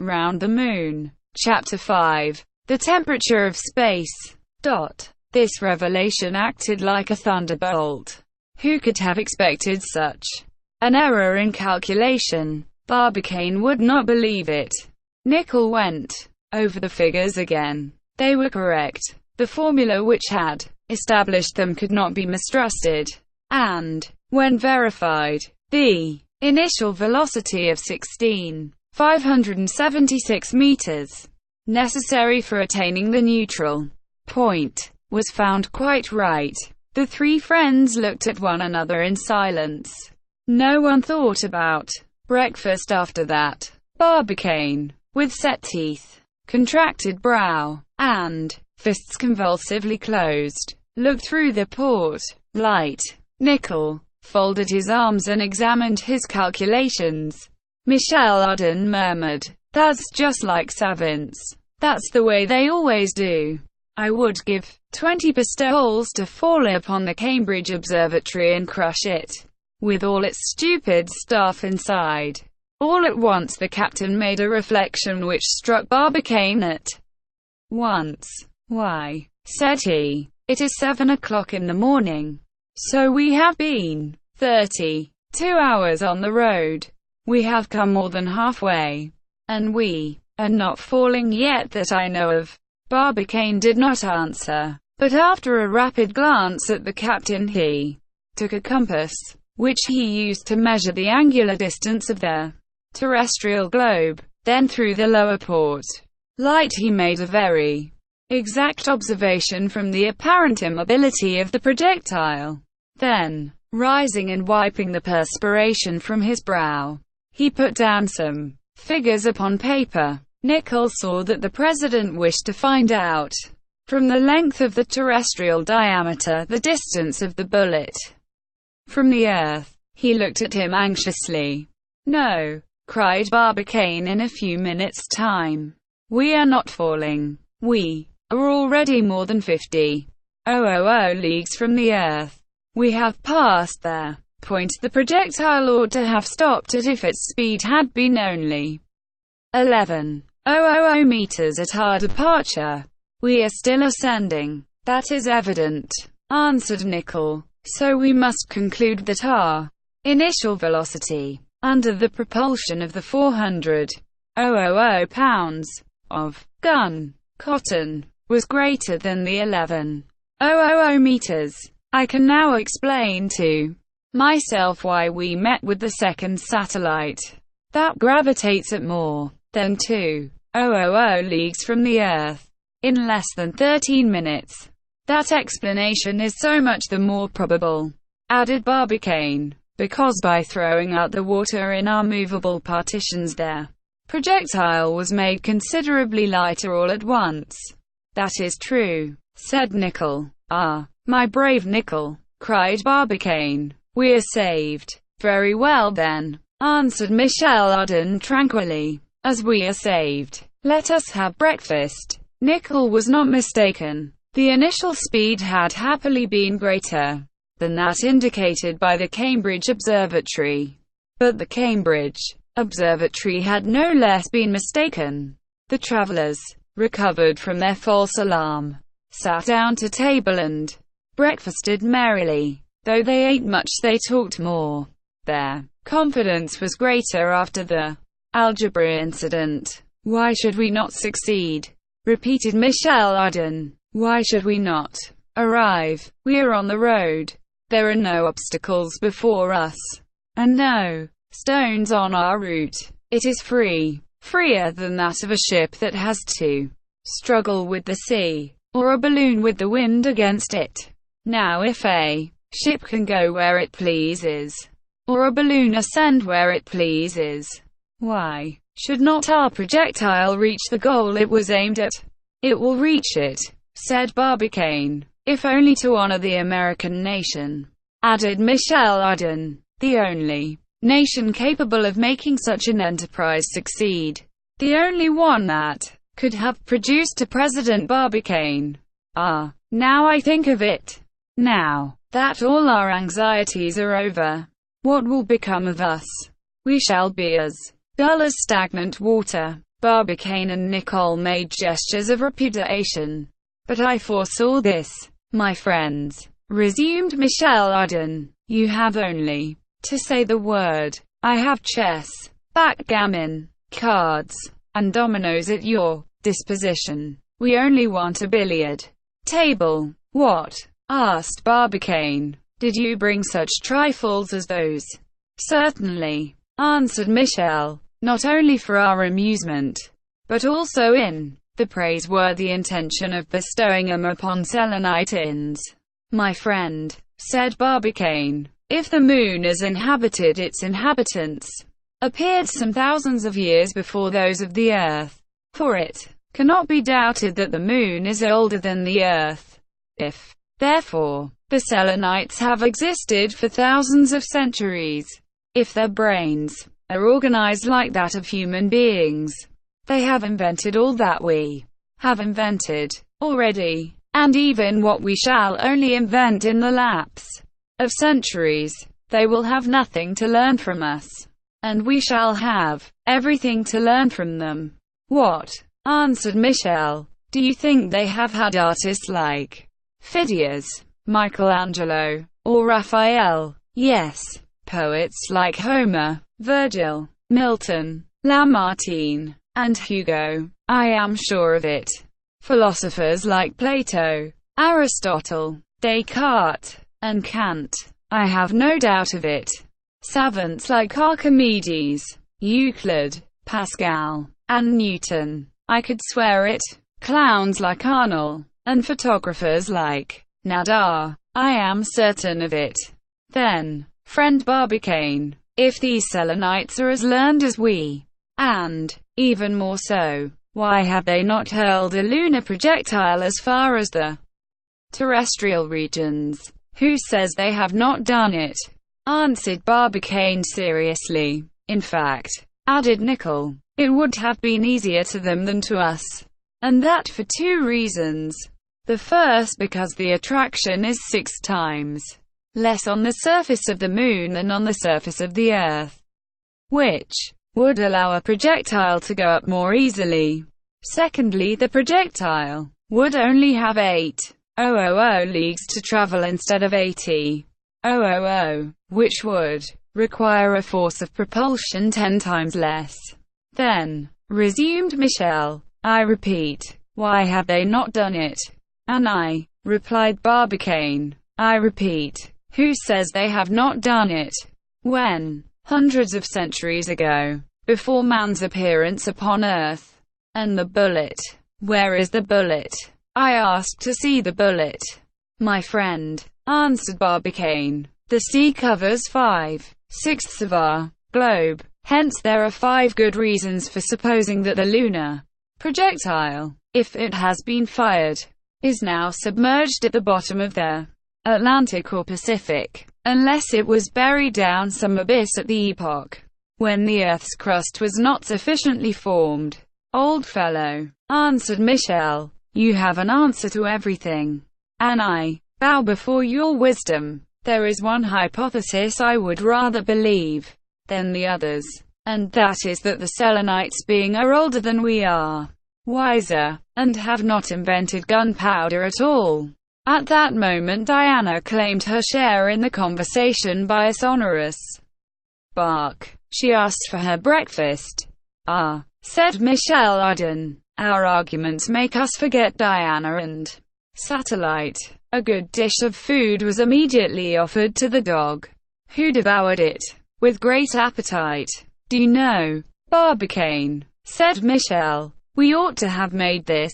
Round the Moon. Chapter 5. The Temperature of Space. This revelation acted like a thunderbolt. Who could have expected such an error in calculation? Barbicane would not believe it. Nicholl went over the figures again. They were correct. The formula which had established them could not be mistrusted. And, when verified, the initial velocity of 16,576 meters, necessary for attaining the neutral point, was found quite right. The three friends looked at one another in silence. No one thought about breakfast after that. Barbicane, with set teeth, contracted brow, and fists convulsively closed, looked through the port light. Nicholl folded his arms and examined his calculations. Michel Ardan murmured, "That's just like savants. That's the way they always do. I would give 20 pistoles to fall upon the Cambridge Observatory and crush it, with all its stupid stuff inside." All at once the captain made a reflection which struck Barbicane at once. "Why," said he, "it is 7 o'clock in the morning. So we have been 32 hours on the road. We have come more than halfway. And we are not falling yet that I know of." Barbicane did not answer, but after a rapid glance at the captain he took a compass, which he used to measure the angular distance of the terrestrial globe. Then through the lower port light he made a very exact observation from the apparent immobility of the projectile. Then, rising and wiping the perspiration from his brow, he put down some figures upon paper. Nicholl saw that the president wished to find out, from the length of the terrestrial diameter, the distance of the bullet from the Earth. He looked at him anxiously. "No," cried Barbicane in a few minutes' time. "We are not falling. We are already more than 50,000 leagues from the Earth. We have passed their point. The projectile ought to have stopped at if its speed had been only 11,000 meters at our departure. We are still ascending." "That is evident," answered Nicholl. "So we must conclude that our initial velocity, under the propulsion of the 400,000 pounds of gun cotton, was greater than the 11,000 meters. I can now explain to myself why we met with the second satellite that gravitates at more than 2,000 leagues from the Earth in less than 13 minutes. That explanation is so much the more probable," added Barbicane, "because by throwing out the water in our movable partitions their projectile was made considerably lighter all at once." "That is true," said Nicholl. "Ah, my brave Nicholl," cried Barbicane, "we are saved." "Very well then," answered Michel Ardan tranquilly. "As we are saved, let us have breakfast." Nicholl was not mistaken. The initial speed had happily been greater than that indicated by the Cambridge Observatory. But the Cambridge Observatory had no less been mistaken. The travelers, recovered from their false alarm, sat down to table and breakfasted merrily. Though they ate much, they talked more. Their confidence was greater after the algebra incident. "Why should we not succeed?" repeated Michel Ardan. "Why should we not arrive? We are on the road. There are no obstacles before us, and no stones on our route. It is free, freer than that of a ship that has to struggle with the sea, or a balloon with the wind against it. Now if a ship can go where it pleases, or a balloon ascend where it pleases, why should not our projectile reach the goal it was aimed at?" "It will reach it," said Barbicane, "if only to honor the American nation," added Michel Ardan. "The only nation capable of making such an enterprise succeed. The only one that could have produced a President Barbicane. Ah, now I think of it. Now that all our anxieties are over, what will become of us? We shall be as dull as stagnant water. Barbicane and Nicole made gestures of repudiation. But I foresaw this, my friends, resumed Michel Ardan. You have only to say the word. I have chess, backgammon, cards, and dominoes at your disposition. We only want a billiard table. What? Asked Barbicane. Did you bring such trifles as those? Certainly, answered Michel, not only for our amusement, but also in the praiseworthy intention of bestowing them upon Selenitans. My friend, said Barbicane, if the moon is inhabited, its inhabitants appeared some thousands of years before those of the earth, for it cannot be doubted that the moon is older than the earth. If, therefore, the Selenites have existed for thousands of centuries, if their brains are organized like that of human beings, they have invented all that we have invented already, and even what we shall only invent in the lapse of centuries. They will have nothing to learn from us, and we shall have everything to learn from them. What? Answered Michel. Do you think they have had artists like Phidias, Michelangelo, or Raphael? Yes. Poets like Homer, Virgil, Milton, Lamartine, and Hugo. I am sure of it. Philosophers like Plato, Aristotle, Descartes, and Kant. I have no doubt of it. Savants like Archimedes, Euclid, Pascal, and Newton. I could swear it. Clowns like Arnold, and photographers like Nadar. I am certain of it. Then, friend Barbicane, if these Selenites are as learned as we, and even more so, why have they not hurled a lunar projectile as far as the terrestrial regions? Who says they have not done it? Answered Barbicane seriously. In fact, added Nicole, it would have been easier to them than to us. And that for two reasons. The first, because the attraction is 6 times less on the surface of the moon than on the surface of the earth, which would allow a projectile to go up more easily. Secondly, the projectile would only have 8,000 leagues to travel instead of 80,000, which would require a force of propulsion 10 times less. Then, resumed Michel, I repeat, why have they not done it? And I, replied Barbicane, I repeat, who says they have not done it? When, hundreds of centuries ago, before man's appearance upon Earth, and the bullet, where is the bullet? I asked to see the bullet. My friend, answered Barbicane, the sea covers 5/6 of our globe, hence there are 5 good reasons for supposing that the lunar projectile, if it has been fired, is now submerged at the bottom of the Atlantic or Pacific, unless it was buried down some abyss at the epoch when the Earth's crust was not sufficiently formed. Old fellow, answered Michel, you have an answer to everything, and I bow before your wisdom. There is one hypothesis I would rather believe than the others, and that is that the Selenites, being are older than we are, wiser, and have not invented gunpowder at all. At that moment Diana claimed her share in the conversation by a sonorous bark. She asked for her breakfast. Ah, said Michel Ardan, our arguments make us forget Diana and Satellite. A good dish of food was immediately offered to the dog, who devoured it with great appetite. Do you know, Barbicane, said Michel, we ought to have made this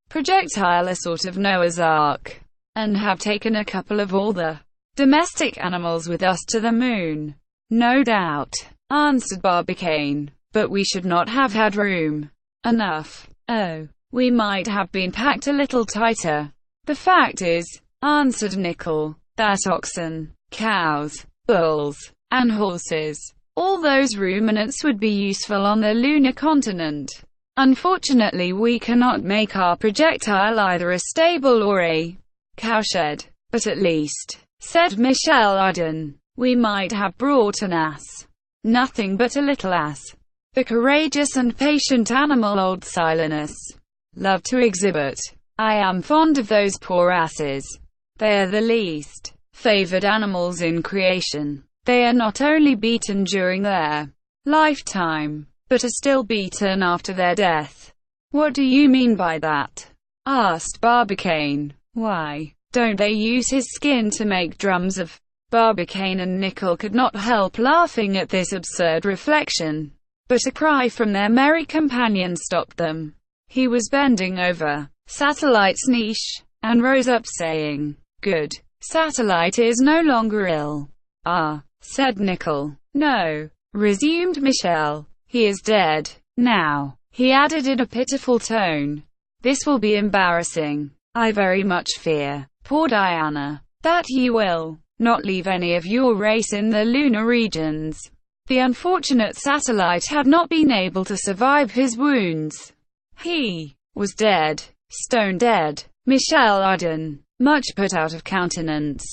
projectile a sort of Noah's Ark, and have taken a couple of all the domestic animals with us to the moon. No doubt, answered Barbicane, but we should not have had room enough. Oh, we might have been packed a little tighter. The fact is, answered Nicole, that oxen, cows, bulls, and horses, all those ruminants would be useful on the lunar continent. Unfortunately, we cannot make our projectile either a stable or a cowshed. But at least, said Michel Ardan, we might have brought an ass. Nothing but a little ass. the courageous and patient animal old Silenus loved to exhibit. I am fond of those poor asses. They are the least favored animals in creation. They are not only beaten during their lifetime, but are still beaten after their death. What do you mean by that? Asked Barbicane. Why don't they use his skin to make drums of? Barbicane and Nickel could not help laughing at this absurd reflection, but a cry from their merry companion stopped them. He was bending over Satellite's niche, and rose up saying, "Good. Satellite is no longer ill." "Ah," said Nickel. "No," resumed Michel. "He is dead. Now," he added in a pitiful tone, "this will be embarrassing. I very much fear, poor Diana, that you will not leave any of your race in the lunar regions." The unfortunate Satellite had not been able to survive his wounds. He was dead. Stone dead. Michel Ardan, much put out of countenance,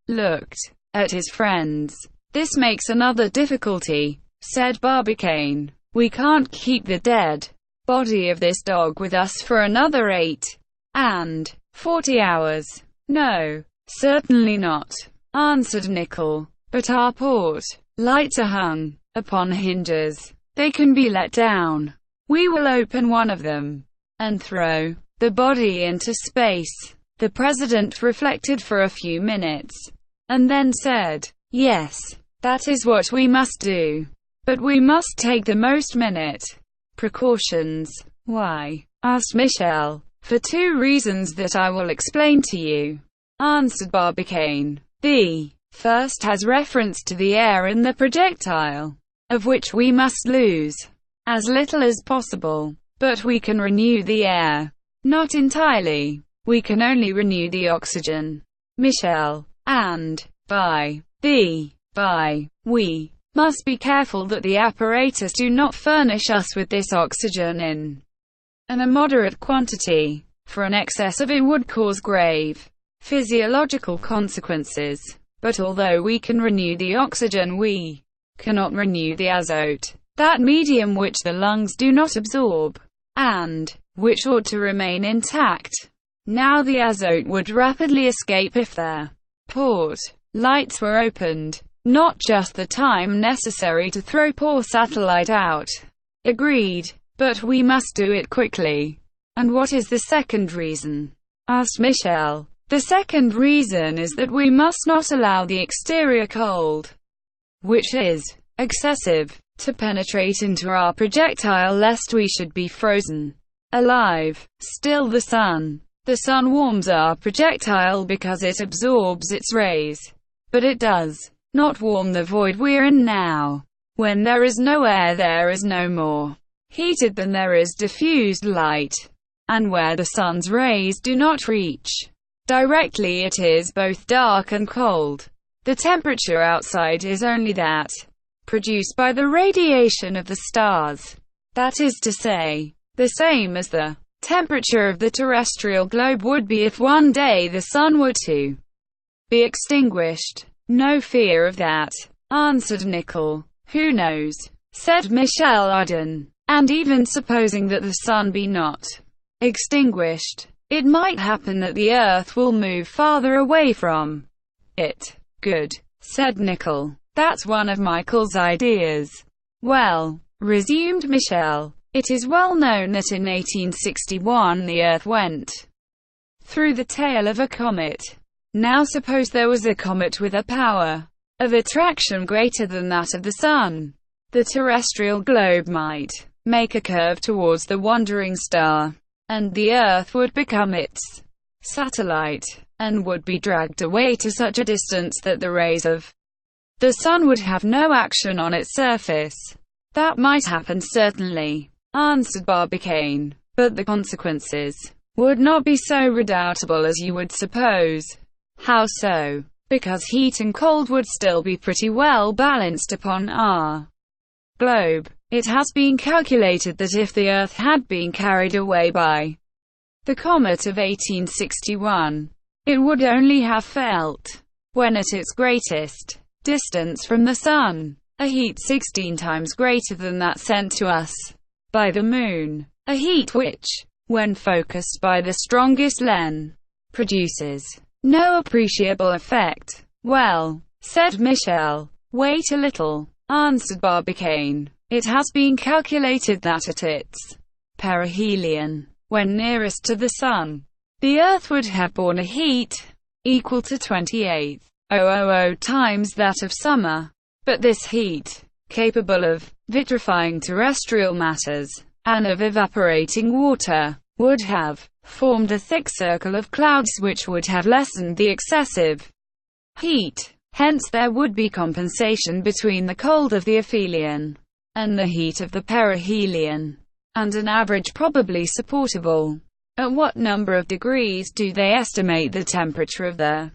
looked at his friends. "This makes another difficulty," said Barbicane. "We can't keep the dead body of this dog with us for another 48 hours. "No, certainly not," answered Nickel. "But our port lights are hung upon hinges. They can be let down. We will open one of them and throw the body into space." The president reflected for a few minutes, and then said, "Yes, that is what we must do. But we must take the most minute precautions." "Why?" asked Michel. "For 2 reasons that I will explain to you," answered Barbicane. "The first has reference to the air in the projectile, of which we must lose as little as possible. But we can renew the air. Not entirely. We can only renew the oxygen, Michel. And, we must be careful that the apparatus do not furnish us with this oxygen in a moderate quantity, for an excess of it would cause grave physiological consequences. But although we can renew the oxygen, we cannot renew the azote, that medium which the lungs do not absorb, and which ought to remain intact. Now the azote would rapidly escape if their port lights were opened. Not just the time necessary to throw poor Satellite out." "Agreed. But we must do it quickly." "And what is the second reason?" asked Michel. "The second reason is that we must not allow the exterior cold, which is excessive, to penetrate into our projectile, lest we should be frozen alive. Still, the sun warms our projectile because it absorbs its rays, but it does not warm the void we're in now. When there is no air, there is no more heated than there is diffused light, and where the sun's rays do not reach directly, it is both dark and cold. The temperature outside is only that produced by the radiation of the stars. That is to say, the same as the temperature of the terrestrial globe would be if one day the sun were to be extinguished." "No fear of that," answered Nickel. "Who knows?" said Michel Ardan. "And even supposing that the sun be not extinguished, it might happen that the Earth will move farther away from it." "Good," said Nickel. "That's one of Michael's ideas." "Well," resumed Michel, "it is well known that in 1861 the Earth went through the tail of a comet. Now suppose there was a comet with a power of attraction greater than that of the Sun. The terrestrial globe might make a curve towards the wandering star, and the Earth would become its satellite, and would be dragged away to such a distance that the rays of the Sun would have no action on its surface." "That might happen, certainly," answered Barbicane, "but the consequences would not be so redoubtable as you would suppose." "How so?" "Because heat and cold would still be pretty well balanced upon our globe. It has been calculated that if the Earth had been carried away by the comet of 1861, it would only have felt, when at its greatest distance from the Sun, a heat 16 times greater than that sent to us by the moon, a heat which, when focused by the strongest lens, produces no appreciable effect. Well, said Michel. Wait a little, answered Barbicane. It has been calculated that at its perihelion, when nearest to the Sun, the Earth would have borne a heat equal to 28,000 times that of summer. But this heat, capable of vitrifying terrestrial matters, and of evaporating water, would have formed a thick circle of clouds which would have lessened the excessive heat. Hence there would be compensation between the cold of the aphelion and the heat of the perihelion, and an average probably supportable. At what number of degrees do they estimate the temperature of the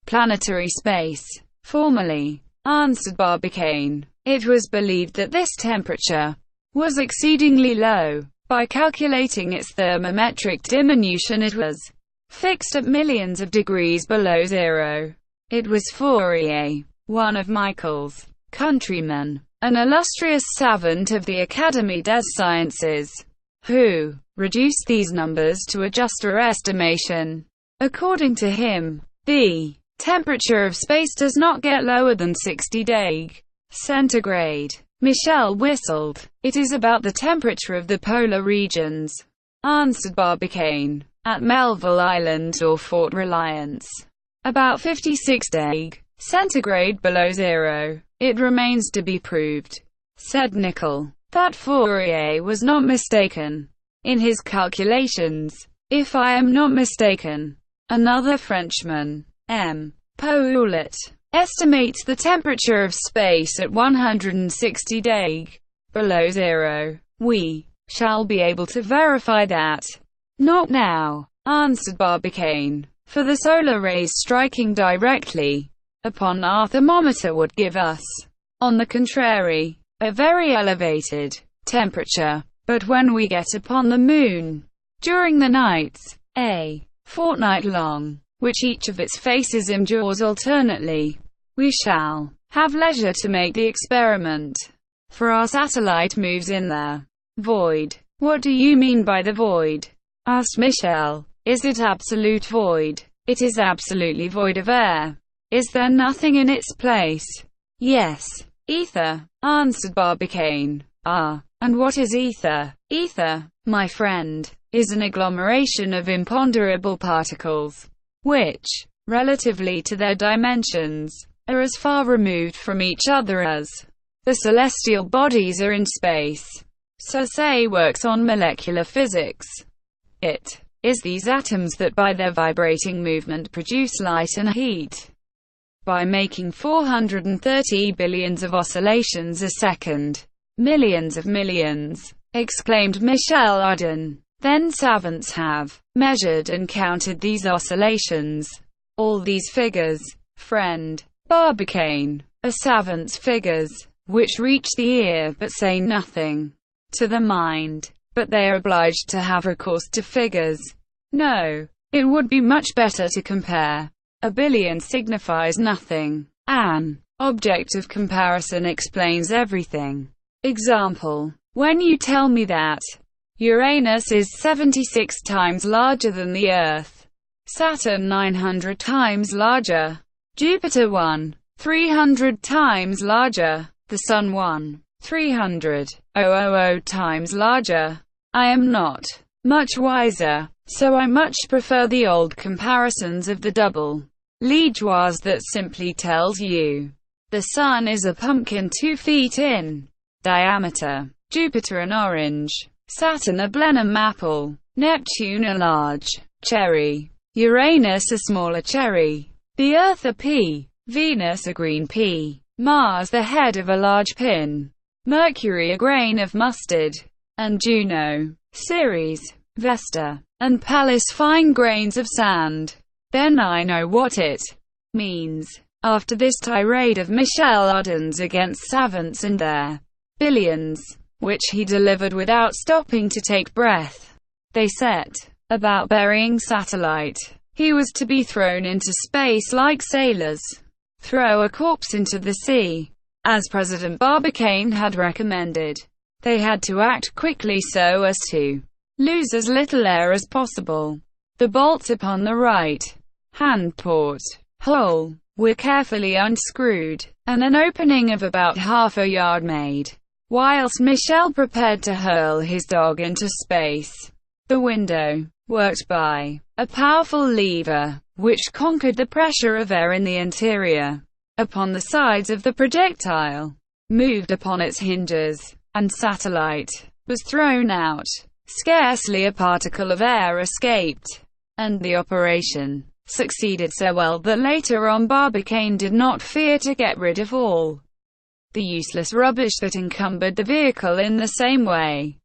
planetary space? Formerly, answered Barbicane, it was believed that this temperature was exceedingly low. By calculating its thermometric diminution, it was fixed at millions of degrees below zero. It was Fourier, one of Michael's countrymen, an illustrious savant of the Académie des Sciences, who reduced these numbers to a juster estimation. According to him, the temperature of space does not get lower than 60° centigrade. Michel whistled. It is about the temperature of the polar regions, answered Barbicane, at Melville Island or Fort Reliance. About 56° centigrade below zero. It remains to be proved, said Nicholl, that Fourier was not mistaken in his calculations. If I am not mistaken, another Frenchman, M. Poulet, estimates the temperature of space at 160° below zero. We shall be able to verify that. Not now, answered Barbicane, for the solar rays striking directly upon our thermometer would give us, on the contrary, a very elevated temperature. But when we get upon the moon, during the nights, a fortnight long, which each of its faces endures alternately, we shall have leisure to make the experiment, for our satellite moves in the void. What do you mean by the void? Asked Michel. Is it absolute void? It is absolutely void of air. Is there nothing in its place? Yes, ether, answered Barbicane. Ah, and what is ether? Ether, my friend, is an agglomeration of imponderable particles, which, relatively to their dimensions, are as far removed from each other as the celestial bodies are in space. So say works on molecular physics. It is these atoms that by their vibrating movement produce light and heat. By making 430 billions of oscillations a second, millions of millions, exclaimed Michel Ardan. Then savants have measured and counted these oscillations. All these figures, friend Barbicane, are savants' figures, which reach the ear but say nothing to the mind. But they are obliged to have recourse to figures. No, it would be much better to compare. A billion signifies nothing. An object of comparison explains everything. Example: when you tell me that Uranus is 76 times larger than the Earth, Saturn 900 times larger, Jupiter 1,300 times larger, the Sun 1,300,000 times larger, I am not much wiser, so I much prefer the old comparisons of the double Liégeoise that simply tells you the Sun is a pumpkin 2 feet in diameter, Jupiter an orange, Saturn a Blenheim apple, Neptune a large cherry, Uranus a smaller cherry, the Earth a pea, Venus a green pea, Mars the head of a large pin, Mercury a grain of mustard, and Juno, Ceres, Vesta, and Pallas fine grains of sand. Then I know what it means. After this tirade of Michel Ardan's against savants and their billions, which he delivered without stopping to take breath, they set about burying satellite. He was to be thrown into space like sailors throw a corpse into the sea. as President Barbicane had recommended. They had to act quickly so as to lose as little air as possible. The bolts upon the right-hand port hole were carefully unscrewed, and an opening of about half a yard made, whilst Michel prepared to hurl his dog into space. The window, worked by a powerful lever, which conquered the pressure of air in the interior, upon the sides of the projectile, moved upon its hinges, and satellite was thrown out. Scarcely a particle of air escaped, and the operation succeeded so well that later on Barbicane did not fear to get rid of all the useless rubbish that encumbered the vehicle in the same way.